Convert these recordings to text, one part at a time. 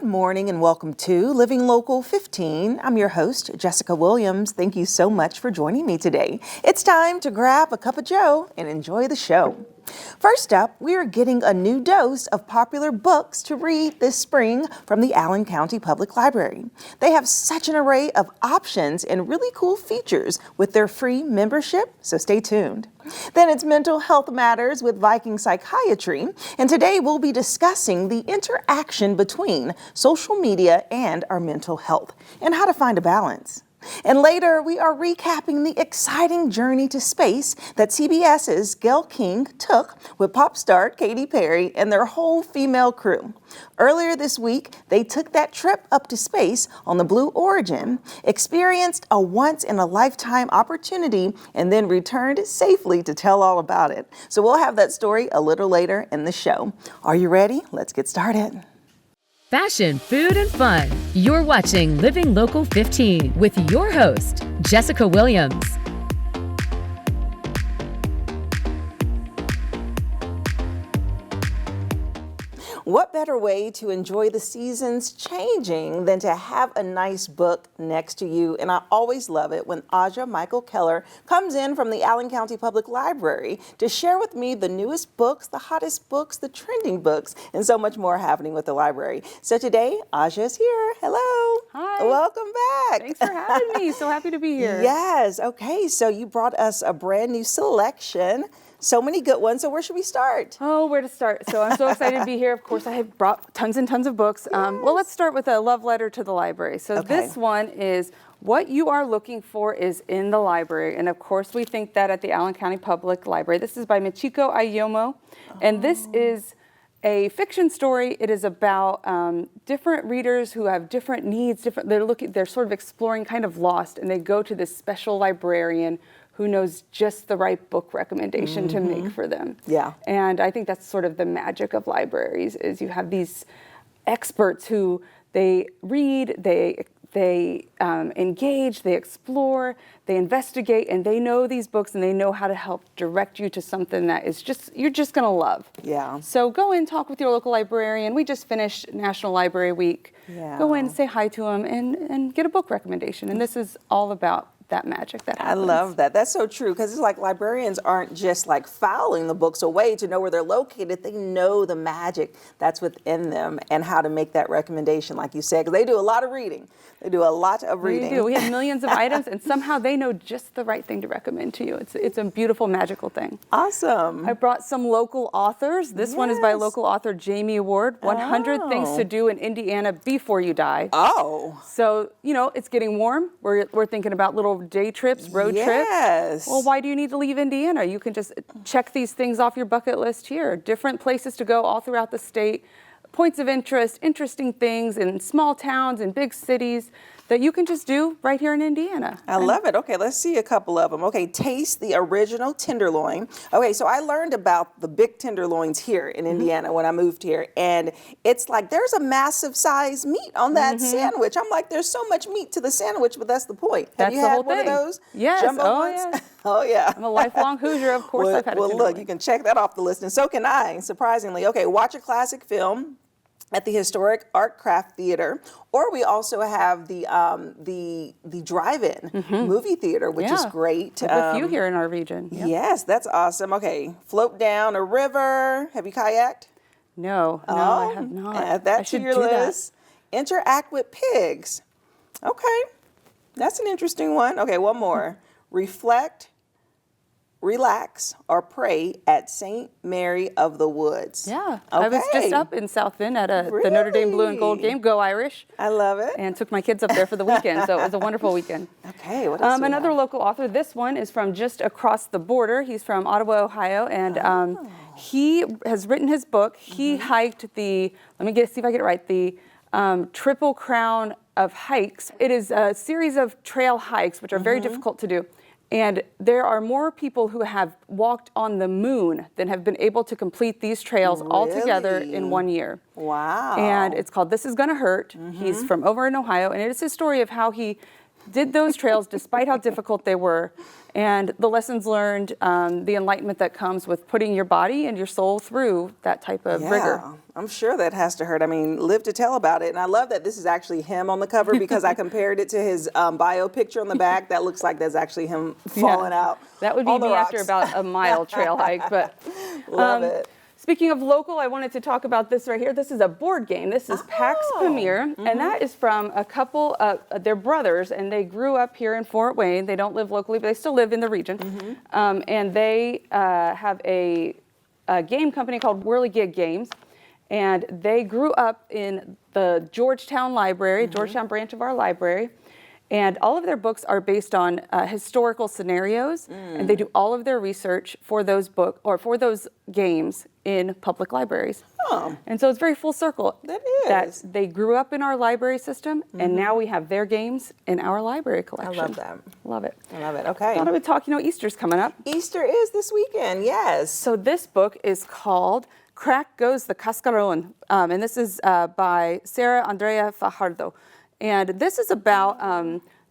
morning and welcome to Living Local 15. I'm your host, Jessica Williams. Thank you so much for joining me today. It's time to grab a cup of joe and enjoy the show. First up, we are getting a new dose of popular books to read this spring from the Allen County Public Library. They have such an array of options and really cool features with their free membership, so stay tuned. Then it's Mental Health Matters with Viking Psychiatry, and today we'll be discussing the interaction between social media and our mental health and how to find a balance. And later, we are recapping the exciting journey to space that CBS's Gayle King took with pop star Katy Perry and their whole female crew. Earlier this week, they took that trip up to space on the Blue Origin, experienced a once-in-a-lifetime opportunity, and then returned safely to tell all about it. So we'll have that story a little later in the show. Are you ready? Let's get started. Fashion, food, and fun. You're watching Living Local 15 with your host, Jessica Williams. What better way to enjoy the seasons changing than to have a nice book next to you? And I always love it when Aja Michael Keller comes in from the Allen County Public Library to share with me the newest books, the hottest books, the trending books, and so much more happening with the library. So today, Aja is here. Hello. Hi. Welcome back. Thanks for having me. So happy to be here. Yes. Okay. So you brought us a brand new selection. So many good ones. So where should we start? Oh, where to start? So I'm so excited to be here. Of course, I have brought tons and tons of books. Well, let's start with a love letter to the library. So This one is What You Are Looking For Is in the Library. And of course, we think that at the Allen County Public Library. This is by Michiko Ayomo. And this is a fiction story. It is about different readers who have different needs. They're sort of exploring, kind of lost, and they go to this special librarian who knows just the right book recommendation to make for them. Yeah. And I think that's sort of the magic of libraries, is you have these experts who they read, they engage, they explore, they investigate, and they know these books and they know how to help direct you to something that is you're just gonna love. Yeah. So go in, talk with your local librarian. We just finished National Library Week. Yeah. Go in, say hi to them, and get a book recommendation. And this is all about that magic that happens. I love that. That's so true, because it's like librarians aren't just like filing the books away to know where they're located. They know the magic that's within them and how to make that recommendation, like you said, because they do a lot of reading. They do a lot of reading. We do. We have millions of items, and somehow they know just the right thing to recommend to you. It's a beautiful, magical thing. Awesome. I brought some local authors. This one is by local author Jamie Ward, 100 Things to Do in Indiana Before You Die. Oh. So, it's getting warm. We're thinking about little day trips, road trips. Yes. Well, why do you need to leave Indiana? You can just check these things off your bucket list here. Different places to go all throughout the state. Points of interest, interesting things in small towns and big cities that you can just do right here in Indiana. I love it. Okay, let's see a couple of them. Okay, taste the original tenderloin. Okay, so I learned about the big tenderloins here in Indiana when I moved here, and it's like there's a massive size meat on that sandwich. I'm like, there's so much meat to the sandwich, but that's the point. That's Have you the had whole one thing. of those? Yes. Jumbo Oh, ones? yeah. Oh, yeah. I'm a lifelong Hoosier, of course. I've had a Well, tenderloin. look, you can check that off the list, and so can I, surprisingly. Okay, watch a classic film at the Historic Art Craft Theater, or we also have the drive-in movie theater, which is great. We have a few here in our region. Yep. Yes, that's awesome. Okay, float down a river. Have you kayaked? No, I have not. Add that I to should your do list. Interact with pigs. Okay, that's an interesting one. Okay, one more. Reflect, relax, or pray at St. Mary of the Woods. Yeah, I was just up in South Bend at the Notre Dame Blue and Gold game. Go Irish! I love it. And took my kids up there for the weekend, so it was a wonderful weekend. Okay, what else do we Another have? local author. This one is from just across the border. He's from Ottawa, Ohio, and he has written his book. He hiked see if I get it right, the Triple Crown of Hikes. It is a series of trail hikes, which are very difficult to do. And there are more people who have walked on the moon than have been able to complete these trails all together in 1 year. Wow. And it's called This Is Gonna Hurt. He's from over in Ohio, and it is his story of how he did those trails despite how difficult they were. and the lessons learned, the enlightenment that comes with putting your body and your soul through that type of rigor. I'm sure that has to hurt. I mean, live to tell about it. And I love that this is actually him on the cover because I compared it to his bio picture on the back. That looks like that's actually him falling out. That would be on the me rocks. after about a mile trail hike. But love it. Speaking of local, I wanted to talk about this right here. This is a board game. This is Pax Pamir, and that is from a couple of they're brothers, and they grew up here in Fort Wayne. They don't live locally, but they still live in the region. And they have a game company called Whirligig Games, and they grew up in the Georgetown Library, Georgetown branch of our library. And all of their books are based on historical scenarios, and they do all of their research for those for those games in public libraries. And so it's very full circle. That is. That they grew up in our library system, and now we have their games in our library collection. I love that. Love it. I love it. Okay. Thought I would talk. Easter's coming up. Easter is this weekend. Yes. So this book is called Crack Goes the Cascarón, and this is by Sarah Andrea Fajardo. And this is about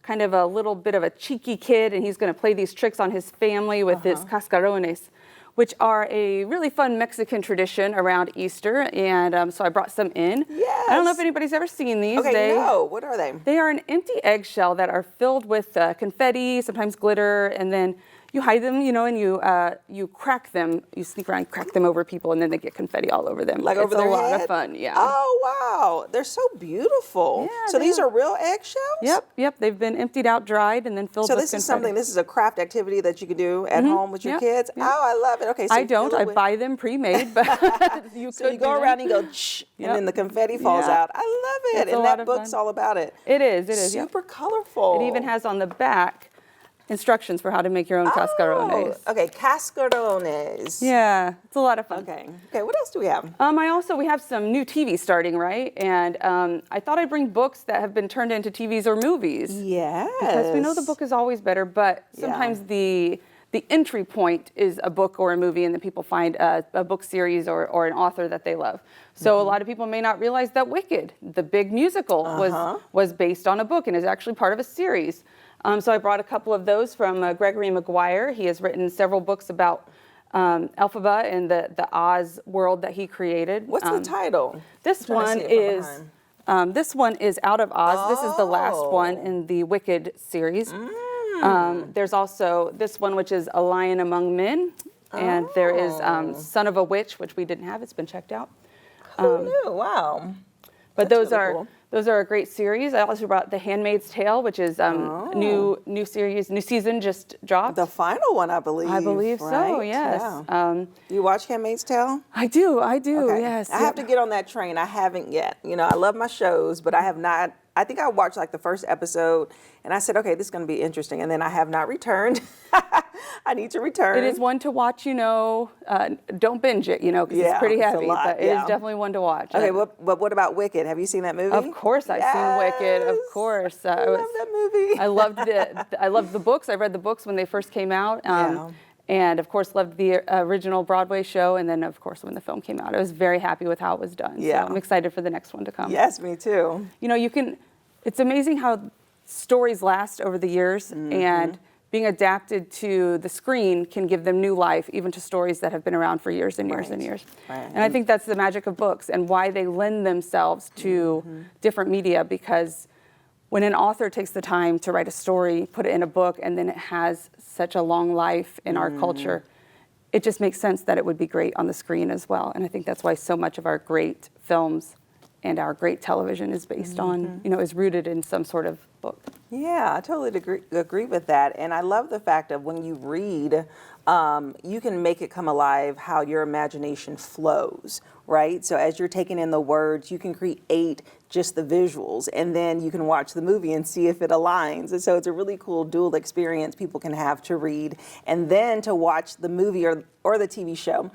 kind of a little bit of a cheeky kid, and he's going to play these tricks on his family with his cascarones, which are a really fun Mexican tradition around Easter. And so I brought some in. Yes. I don't know if anybody's ever seen these. Okay, no. What are they? They are an empty eggshell that are filled with confetti, sometimes glitter, and then you hide them, and you crack them. You sneak around, crack them over people, and then they get confetti all over them. Like over their head? It's a lot of fun, yeah. Oh, wow. They're so beautiful. Yeah, so these are real eggshells? Yep. They've been emptied out, dried, and then filled with confetti. So this is a craft activity that you can do at home with your kids? Yep. Oh, I love it. Okay, so I don't. I buy them pre-made, but you So you go around and you go, shh, and then the confetti falls out. I love it. It's and that book's all about it. It is. Super colorful. It even has on the back instructions for how to make your own cascarones. Okay, cascarones. Yeah, it's a lot of fun. Okay, what else do we have? We have some new TV starting, right? And I thought I'd bring books that have been turned into TVs or movies. Yes. Because we know the book is always better, but sometimes the entry point is a book or a movie, and then people find a book series or an author that they love. So a lot of people may not realize that Wicked, the big musical, was based on a book and is actually part of a series. So I brought a couple of those from Gregory Maguire. He has written several books about Elphaba and the Oz world that he created. What's the title? This one is Out of Oz. This is the last one in the Wicked series. There's also this one, which is A Lion Among Men, and there is Son of a Witch, which we didn't have. It's been checked out. Who knew? Wow. But That's those really are cool. Those are a great series. I also brought The Handmaid's Tale, which is new series, new season just dropped. The final one, I believe. I believe so. right? Yes. Yeah. You watch Handmaid's Tale? I do. Okay. Yes. I have to get on that train. I haven't yet. I love my shows, but I have not. I think I watched like the first episode, and I said, okay, this is going to be interesting. And then I have not returned. I need to return. It is one to watch, don't binge it, because it's pretty it's a heavy, lot, but it is definitely one to watch. Okay, but what about Wicked? Have you seen that movie? Of course, I've seen Wicked. Of course, I love that movie. I loved the books. I read the books when they first came out. And of course, loved the original Broadway show. And then, of course, when the film came out, I was very happy with how it was done. Yeah. So I'm excited for the next one to come. Yes, me too. It's amazing how stories last over the years, and being adapted to the screen can give them new life, even to stories that have been around for years and years and years. Right. And I think that's the magic of books and why they lend themselves to different media, because when an author takes the time to write a story, put it in a book, and then it has such a long life in our culture, it just makes sense that it would be great on the screen as well. And I think that's why so much of our great films and our great television is based on, is rooted in some sort of book. Yeah, I totally agree with that. And I love the fact that when you read, you can make it come alive how your imagination flows, right? So as you're taking in the words, you can create just the visuals, and then you can watch the movie and see if it aligns. And so it's a really cool dual experience people can have to read and then to watch the movie or the TV show.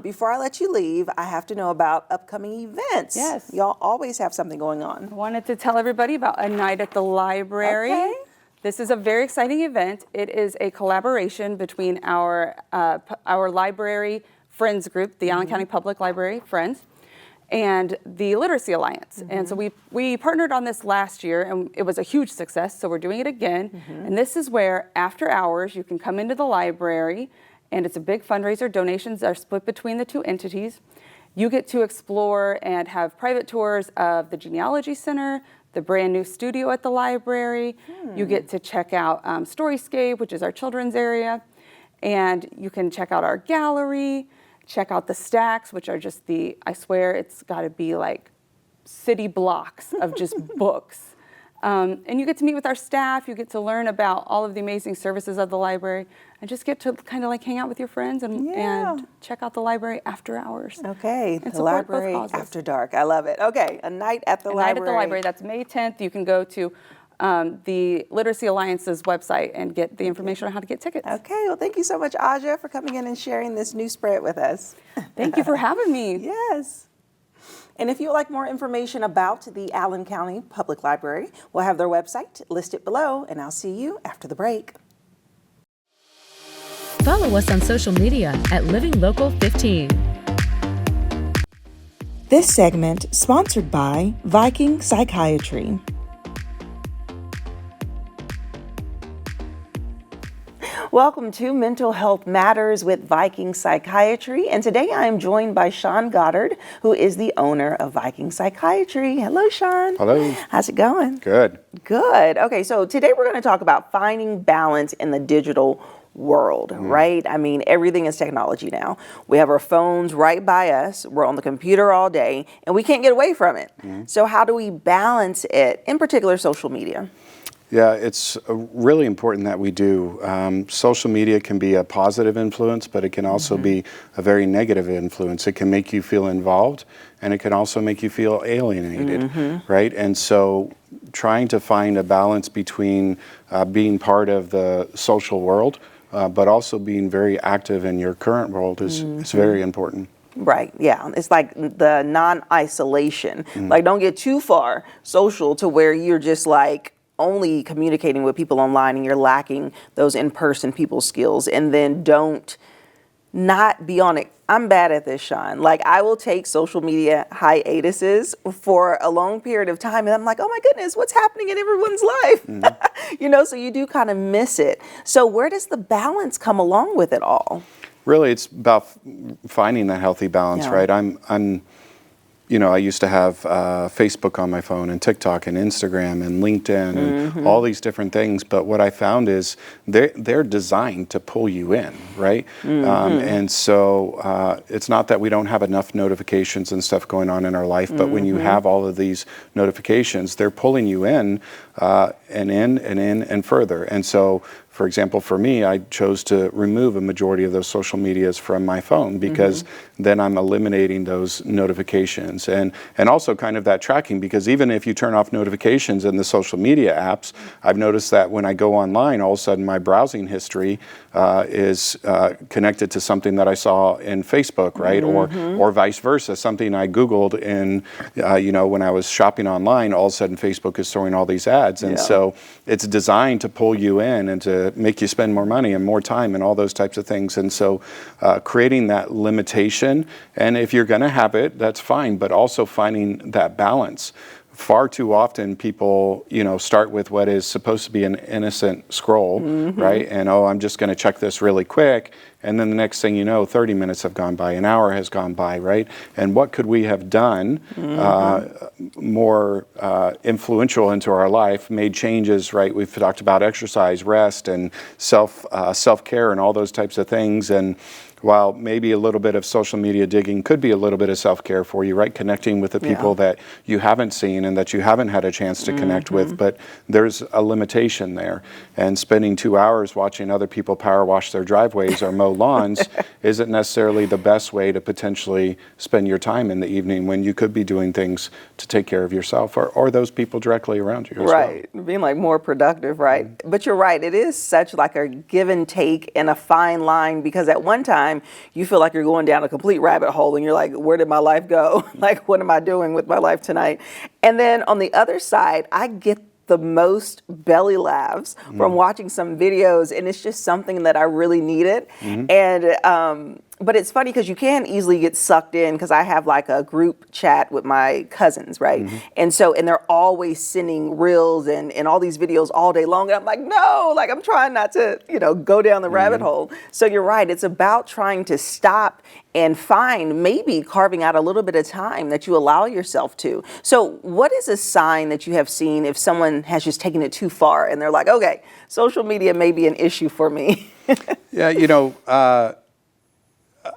Before I let you leave, I have to know about upcoming events. Yes. Y'all always have something going on. I wanted to tell everybody about a night at the library. Okay. This is a very exciting event. It is a collaboration between our library friends group, the Allen County Public Library Friends, and the Literacy Alliance. And so we partnered on this last year, and it was a huge success, so we're doing it again. And this is where, after hours, you can come into the library, and it's a big fundraiser. Donations are split between the two entities. You get to explore and have private tours of the Genealogy Center, the brand new studio at the library. You get to check out Storyscape, which is our children's area, and you can check out our gallery, check out the stacks, which are just I swear it's got to be like city blocks of just books. And you get to meet with our staff, you get to learn about all of the amazing services of the library, and just get to kind of like hang out with your friends and check out the library after hours. Okay, the library after dark. I love it. Okay, a night at the library. Night at the library, that's May 10th. You can go to the Literacy Alliance's website and get the information on how to get tickets. Okay, well, thank you so much, Aja, for coming in and sharing this new spread with us. Thank you for having me. Yes. And if you would like more information about the Allen County Public Library, we'll have their website listed below, and I'll see you after the break. Follow us on social media at Living Local 15. This segment sponsored by Viking Psychiatry. Welcome to Mental Health Matters with Viking Psychiatry, and today I am joined by Sean Goddard, who is the owner of Viking Psychiatry. Hello, Sean. Hello. How's it going? Good. Good. Okay, so today we're going to talk about finding balance in the digital world, right? I mean, everything is technology now. We have our phones right by us. We're on the computer all day, and we can't get away from it. So how do we balance it, in particular social media? Yeah, it's really important that we do. Social media can be a positive influence, but it can also be a very negative influence. It can make you feel involved, and it can also make you feel alienated, right? And so trying to find a balance between being part of the social world, but also being very active in your current world is very important. Right, yeah. It's like the non-isolation. Like, don't get too far social to where you're just like only communicating with people online and you're lacking those in-person people skills, and then don't not be on it. I'm bad at this, Sean. Like, I will take social media hiatuses for a long period of time, and I'm like, oh my goodness, what's happening in everyone's life? You know, so you do kind of miss it. So where does the balance come along with it all? Really, it's about finding that healthy balance, right? You know, I used to have Facebook on my phone, and TikTok and Instagram and LinkedIn and all these different things. But what I found is they're designed to pull you in, right? And so it's not that we don't have enough notifications and stuff going on in our life, but when you have all of these notifications, they're pulling you in and in and in and further. And so, for example, for me, I chose to remove a majority of those social medias from my phone because then I'm eliminating those notifications and also kind of that tracking, because even if you turn off notifications in the social media apps, I've noticed that when I go online, all of a sudden my browsing history is connected to something that I saw in Facebook, right? Or vice versa, something I Googled in, you know, when I was shopping online, all of a sudden Facebook is throwing all these ads. And so it's designed to pull you in and to make you spend more money and more time and all those types of things. And so creating that limitation, and if you're going to have it, that's fine, but also finding that balance. Far too often people, you know, start with what is supposed to be an innocent scroll, right? And, oh, I'm just going to check this really quick. And then the next thing you know, 30 minutes have gone by, an hour has gone by, right? And what could we have done more influential into our life, made changes, right? We've talked about exercise, rest, and self-care and all those types of things. And while maybe a little bit of social media digging could be a little bit of self-care for you, right? Connecting with the people that you haven't seen and that you haven't had a chance to connect with, but there's a limitation there. And spending 2 hours watching other people power wash their driveways or mow lawns isn't necessarily the best way to potentially spend your time in the evening when you could be doing things to take care of yourself or those people directly around you as well. Being like more productive, right? But you're right, it is such like a give and take and a fine line, because at one time you feel like you're going down a complete rabbit hole and you're like, where did my life go? Like, what am I doing with my life tonight? And then on the other side, I get the most belly laughs from watching some videos, and it's just something that I really needed. And But it's funny because you can easily get sucked in, because I have like a group chat with my cousins, right? And they're always sending reels and all these videos all day long. And I'm like, no, like I'm trying not to, go down the rabbit hole. So you're right. It's about trying to stop and find, maybe carving out a little bit of time that you allow yourself to. So what is a sign that you have seen if someone has just taken it too far and they're like, okay, social media may be an issue for me? Yeah,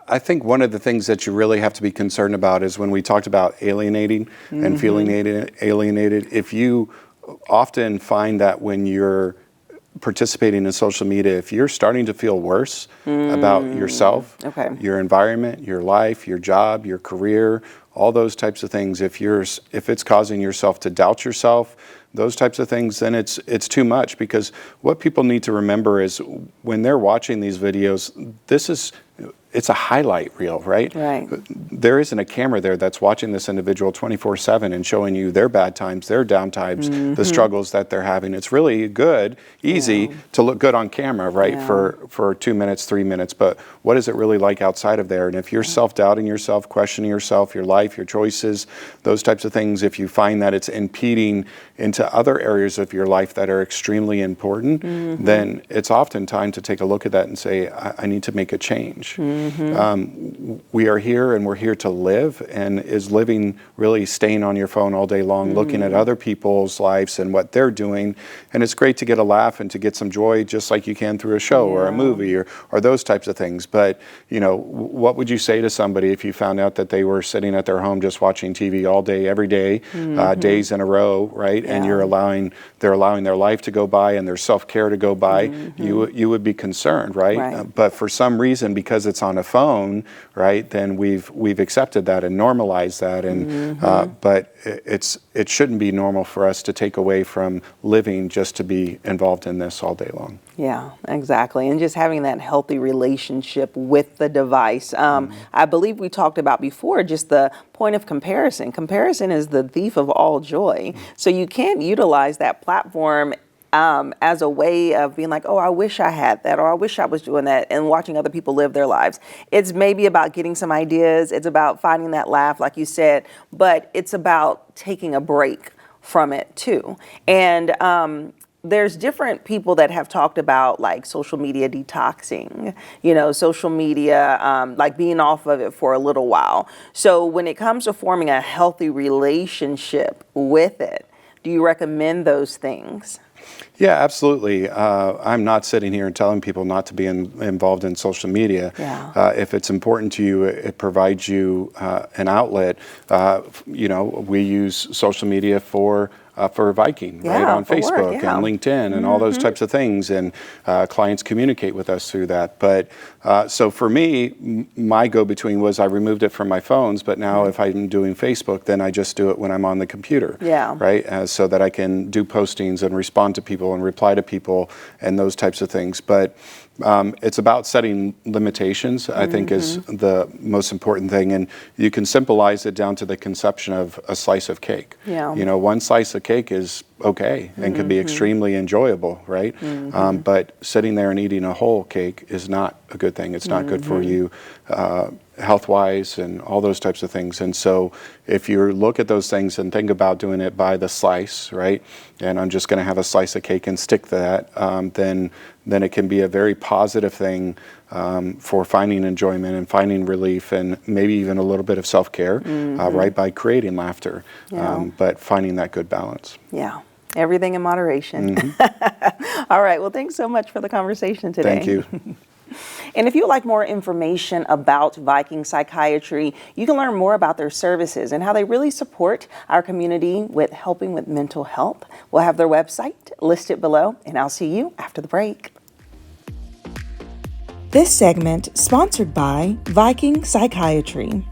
I think one of the things that you really have to be concerned about is when we talked about alienating and feeling alienated, if you often find that when you're participating in social media, if you're starting to feel worse about yourself, your environment, your life, your job, your career, all those types of things, if it's causing yourself to doubt yourself, those types of things, then it's too much. Because what people need to remember is when they're watching these videos, it's a highlight reel, right? Right. There isn't a camera there that's watching this individual 24/7 and showing you their bad times, their down times, the struggles that they're having. It's really easy to look good on camera, right? For 2 minutes, 3 minutes. But what is it really like outside of there? And if you're self-doubting yourself, questioning yourself, your life, your choices, those types of things, if you find that it's impeding into other areas of your life that are extremely important, then it's often time to take a look at that and say, I need to make a change. We are here and we're here to live, and is living really staying on your phone all day long, looking at other people's lives and what they're doing. And it's great to get a laugh and to get some joy, just like you can through a show or a movie or those types of things. But, what would you say to somebody if you found out that they were sitting at their home just watching TV all day, every day, days in a row, right? And they're allowing their life to go by and their self-care to go by, you would be concerned, right? But for some reason, because it's on a phone, right, then we've accepted that and normalized that, and but it shouldn't be normal for us to take away from living just to be involved in this all day long. Yeah, exactly. And just having that healthy relationship with the device. I believe we talked about before just the point of comparison. Comparison is the thief of all joy. So you can't utilize that platform as a way of being like, oh, I wish I had that, or I wish I was doing that, and watching other people live their lives. It's maybe about getting some ideas. It's about finding that laugh, like you said, but it's about taking a break from it too. And there's different people that have talked about like social media detoxing, social media, like being off of it for a little while. So when it comes to forming a healthy relationship with it, do you recommend those things? Yeah, absolutely. I'm not sitting here and telling people not to be involved in social media. If it's important to you, it provides you an outlet. We use social media for Viking, right, on Facebook and LinkedIn and all those types of things, and clients communicate with us through that. But so for me, my go-between was I removed it from my phones, but now if I'm doing Facebook, then I just do it when I'm on the computer, right, so that I can do postings and respond to people and reply to people and those types of things. But it's about setting limitations, I think, is the most important thing. And you can symbolize it down to the conception of a slice of cake. One slice of cake is okay and can be extremely enjoyable, right? But sitting there and eating a whole cake is not a good thing. It's not good for you health-wise and all those types of things. And so if you look at those things and think about doing it by the slice, right, and I'm just going to have a slice of cake and stick to that, then it can be a very positive thing for finding enjoyment and finding relief and maybe even a little bit of self-care, right, by creating laughter, but finding that good balance. Yeah. Everything in moderation. All right. Well, thanks so much for the conversation today. Thank you. And if you'd like more information about Viking Psychiatry, you can learn more about their services and how they really support our community with helping with mental health. We'll have their website listed below, and I'll see you after the break. This segment sponsored by Viking Psychiatry.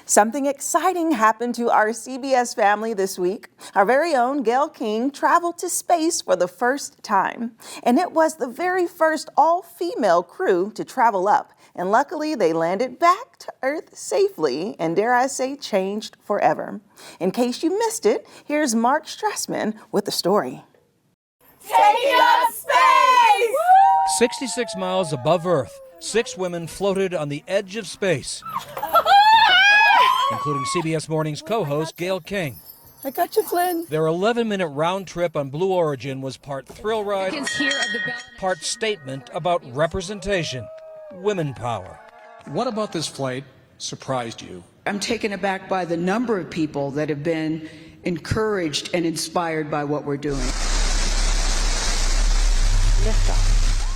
Something exciting happened to our CBS family this week. Our very own Gail King traveled to space for the first time. And it was the very first all-female crew to travel up. And luckily, they landed back to Earth safely and, dare I say, changed forever. In case you missed it, here's Mark Strassman with the story. Taking up space! 66 miles above Earth, 6 women floated on the edge of space, including CBS Morning's co-host Gayle King. I got you, Flynn. Their 11-minute round trip on Blue Origin was part thrill ride, part statement about representation, women power. What about this flight surprised you? I'm taken aback by the number of people that have been encouraged and inspired by what we're doing.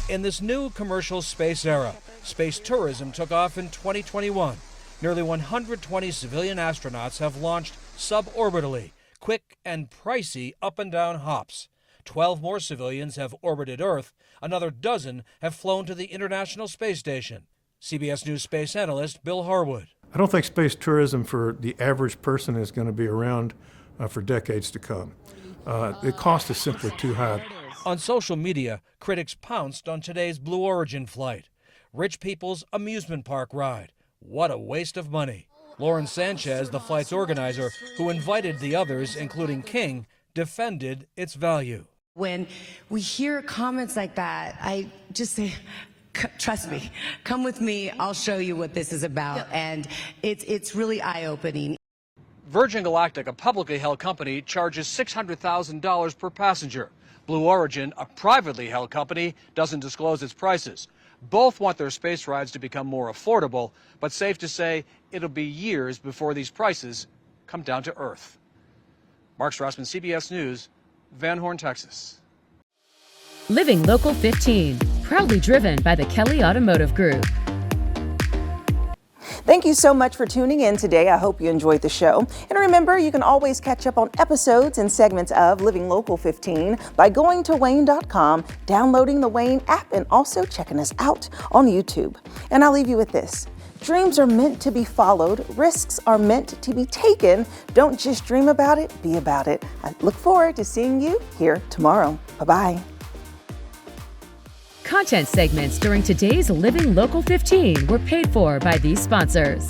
In this new commercial space era, space tourism took off in 2021. Nearly 120 civilian astronauts have launched suborbitally, quick and pricey up and down hops. 12 more civilians have orbited Earth. Another dozen have flown to the International Space Station. CBS News space analyst Bill Harwood. I don't think space tourism for the average person is going to be around for decades to come. The cost is simply too high. On social media, critics pounced on today's Blue Origin flight. Rich people's amusement park ride. What a waste of money. Lauren Sanchez, the flight's organizer, who invited the others, including King, defended its value. When we hear comments like that, I just say, trust me, come with me, I'll show you what this is about. And it's really eye-opening. Virgin Galactic, a publicly held company, charges $600,000 per passenger. Blue Origin, a privately held company, doesn't disclose its prices. Both want their space rides to become more affordable, but safe to say it'll be years before these prices come down to earth. Mark Strassman, CBS News, Van Horn, Texas. Living Local 15, proudly driven by the Kelly Automotive Group. Thank you so much for tuning in today. I hope you enjoyed the show. And remember, you can always catch up on episodes and segments of Living Local 15 by going to WANE.com, downloading the WANE app, and also checking us out on YouTube. And I'll leave you with this. Dreams are meant to be followed. Risks are meant to be taken. Don't just dream about it, be about it. I look forward to seeing you here tomorrow. Bye-bye. Content segments during today's Living Local 15 were paid for by these sponsors.